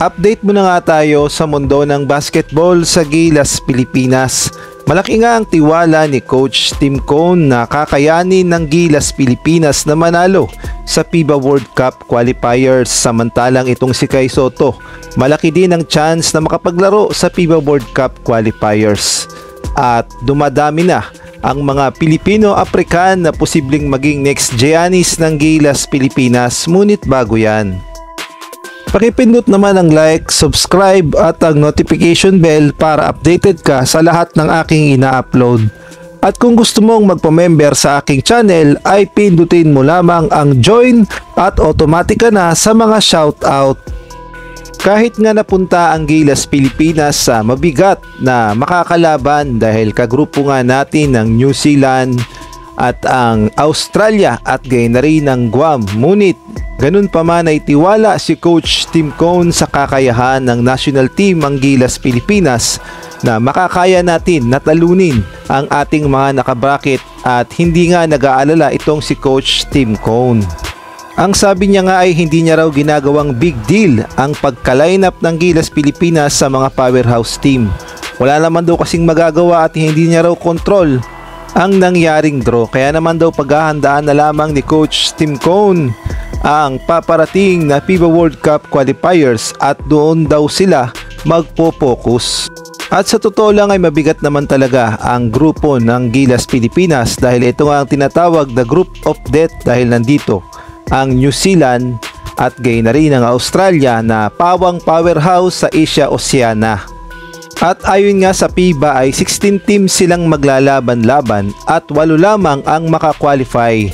Update muna nga tayo sa mundo ng basketball sa Gilas, Pilipinas. Malaki nga ang tiwala ni Coach Tim Cone na kakayanin ng Gilas, Pilipinas na manalo sa FIBA World Cup qualifiers, samantalang itong si Kai Sotto malaki din ang chance na makapaglaro sa FIBA World Cup qualifiers. At dumadami na ang mga Pilipino-African na posibleng maging next Giannis ng Gilas, Pilipinas, ngunit bago yan, pakipindot naman ang like, subscribe at ang notification bell para updated ka sa lahat ng aking ina-upload. At kung gusto mong magpa-member sa aking channel ay pindutin mo lamang ang join at automatic ka na sa mga shoutout. Kahit nga napunta ang Gilas, Pilipinas sa mabigat na makakalaban dahil kagrupo nga natin ng New Zealand at ang Australia at gayon na rin ng Guam, ngunit ganun pa man ay tiwala si Coach Tim Cone sa kakayahan ng national team ang Gilas, Pilipinas na makakaya natin na talunin ang ating mga nakabracket at hindi nga nag-aalala itong si Coach Tim Cone. Ang sabi niya nga ay hindi niya raw ginagawang big deal ang pagka-lineup ng Gilas, Pilipinas sa mga powerhouse team. Wala naman daw kasing magagawa at hindi niya raw control ang nangyaring draw, kaya naman daw paghahandaan na lamang ni Coach Tim Cone ang paparating na FIBA World Cup qualifiers at doon daw sila magpo-focus. At sa totoo lang ay mabigat naman talaga ang grupo ng Gilas, Pilipinas dahil ito nga ang tinatawag na group of death dahil nandito ang New Zealand at gayon na rin ang Australia na pawang powerhouse sa Asia Oceania. At ayon nga sa FIBA ay 16 teams silang maglalaban-laban at 8 lamang ang makakwalify.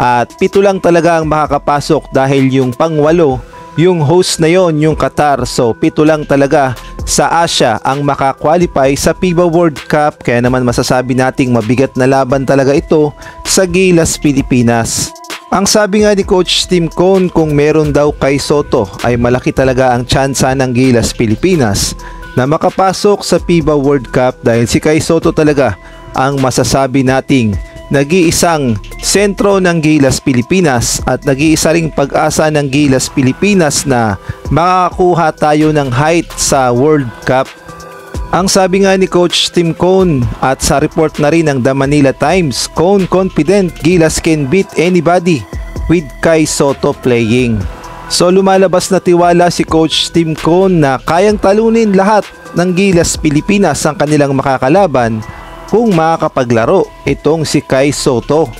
At 7 lang talaga ang makakapasok dahil yung pang-8, yung host na yon, yung Qatar. So 7 lang talaga sa Asia ang makakwalify sa FIBA World Cup. Kaya naman masasabi nating mabigat na laban talaga ito sa Gilas, Pilipinas. Ang sabi nga ni Coach Tim Cone, kung meron daw Kai Sotto ay malaki talaga ang tsansa ng Gilas, Pilipinas na makapasok sa FIBA World Cup dahil si Kai Sotto talaga ang masasabi nating nag-iisang sentro ng Gilas, Pilipinas at nag-iisa ring pag-asa ng Gilas, Pilipinas na makakakuha tayo ng height sa World Cup. Ang sabi nga ni Coach Tim Cone at sa report na rin ng The Manila Times, Cone confident Gilas can beat anybody with Kai Sotto playing. So lumalabas na tiwala si Coach Tim Cone na kayang talunin lahat ng Gilas, Pilipinas ang kanilang makakalaban kung makakapaglaro itong si Kai Sotto.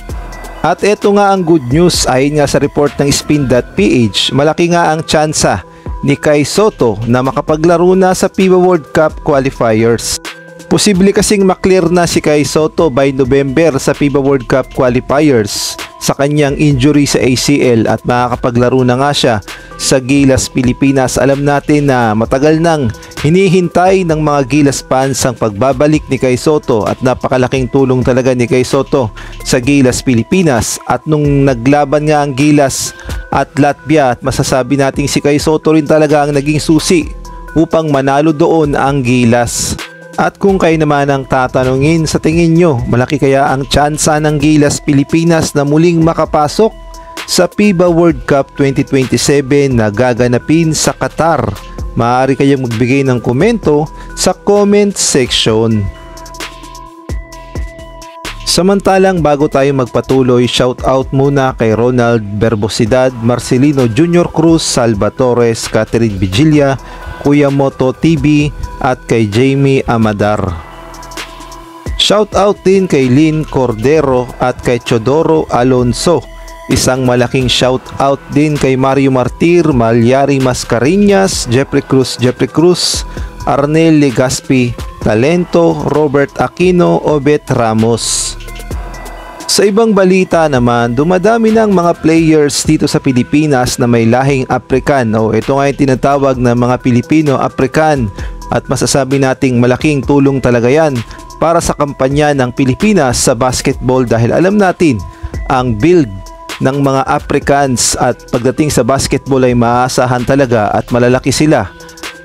At ito nga ang good news, ayon nga sa report ng Spin.ph, malaki nga ang tsansa ni Kai Sotto na makapaglaro na sa FIBA World Cup qualifiers. Posible kasing maklear na si Kai Sotto by November sa FIBA World Cup qualifiers sa kanyang injury sa ACL at makakapaglaro na nga siya sa Gilas, Pilipinas. Alam natin na matagal nang hinihintay ng mga Gilas fans ang pagbabalik ni Kai Sotto at napakalaking tulong talaga ni Kai Sotto sa Gilas, Pilipinas. At nung naglaban nga ang Gilas at Latvia, at masasabi nating si Kai Sotto rin talaga ang naging susi upang manalo doon ang Gilas. At kung kayo naman ang tatanungin, sa tingin nyo, malaki kaya ang tsansa ng Gilas, Pilipinas na muling makapasok sa FIBA World Cup 2027 na gaganapin sa Qatar? Maaari kayong magbigay ng komento sa comment section. Samantalang bago tayo magpatuloy, shoutout muna kay Ronald Verbosidad, Marcelino Junior Cruz, Salvatores, Catherine Vigilla, Kuya Moto TV at kay Jamie Amadar. Shoutout din kay Lynn Cordero at kay Chodoro Alonso. Isang malaking shoutout din kay Mario Martir, Malyari Mascareñas, Jeffrey Cruz, Arnel Legaspi, Talento, Robert Aquino, Obet Ramos. Sa ibang balita naman, dumadami ng mga players dito sa Pilipinas na may lahing African o ito nga yung tinatawag na mga Pilipino-African at masasabi nating malaking tulong talaga yan para sa kampanya ng Pilipinas sa basketball dahil alam natin ang build ng mga Africans at pagdating sa basketball ay maaasahan talaga at malalaki sila.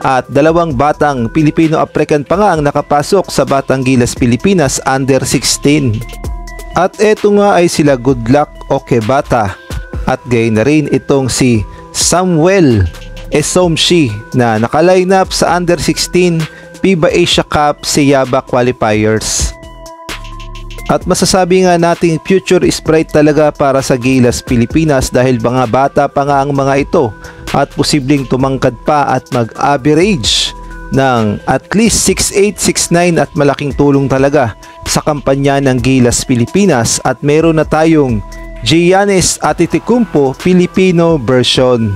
At 2 batang Pilipino-African pa nga ang nakapasok sa Batang Gilas, Pilipinas under 16. At eto nga ay sila Goodluck Okebata at gayon na rin itong si Samuel Esomshi na naka-line up sa Under 16 FIBA Asia Cup Siyaba qualifiers. At masasabi nga nating future is bright talaga para sa Gilas Pilipinas dahil mga bata pa nga ang mga ito at posibleng tumangkad pa at mag-average ng at least 6'8", 6'9" at malaking tulong talaga sa kampanya ng Gilas Pilipinas at meron na tayong Giannis Antetokounmpo Filipino version.